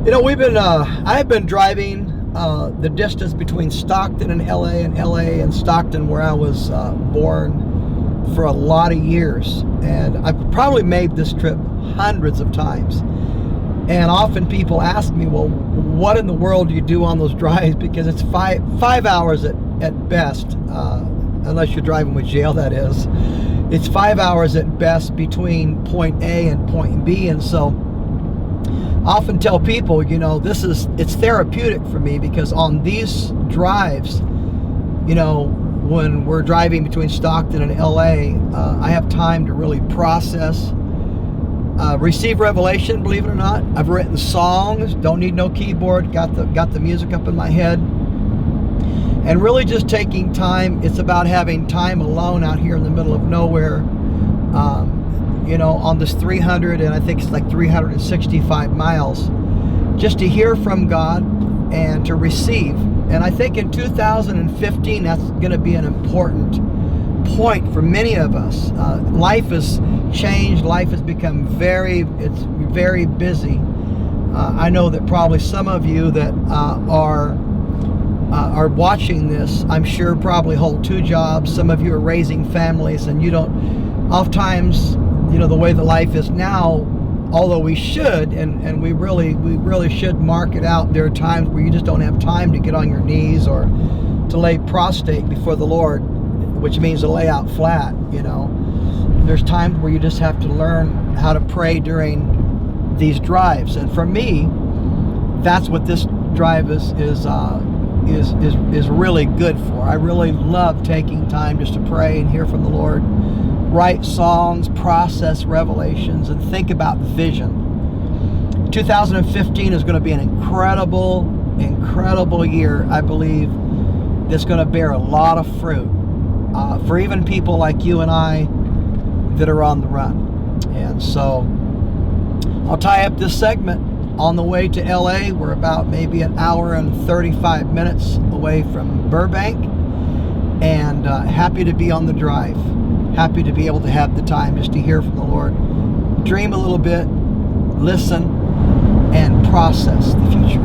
I've been driving the distance between Stockton and LA and Stockton, where I was born, for a lot of years. And I've probably made this trip hundreds of times. And often people ask me, well, what in the world do you do on those drives? Because it's five hours at best, unless you're driving with jail, that is. It's 5 hours at best between point A and point B. And so I often tell people, it's therapeutic for me, because on these drives, when we're driving between Stockton and LA, I have time to really process, receive revelation, believe it or not. I've written songs, don't need no keyboard, got the music up in my head. And really just taking time. It's about having time alone out here in the middle of nowhere, on this 300, and I think it's like 365 miles, just to hear from God and to receive. And I think in 2015, that's going to be an important point for many of us. Life has changed. Life has become very busy. I know that probably some of you that are watching this, I'm sure, probably hold two jobs. Some of you are raising families, and you don't, oftentimes, the way the life is now, although we should, and we really should mark it out, there are times where you just don't have time to get on your knees or to lay prostrate before the Lord, which means to lay out flat. There's times where you just have to learn how to pray during these drives. And for me, that's what this drive is really good for. I really love taking time just to pray and hear from the Lord, write songs, process revelations, and think about vision. 2015 is going to be an incredible year, I believe, that's going to bear a lot of fruit for even people like you and I that are on the run. And so I'll tie up this segment. On the way to LA, we're about maybe an hour and 35 minutes away from Burbank, and happy to be on the drive. Happy to be able to have the time just to hear from the Lord, dream a little bit, listen, and process the future.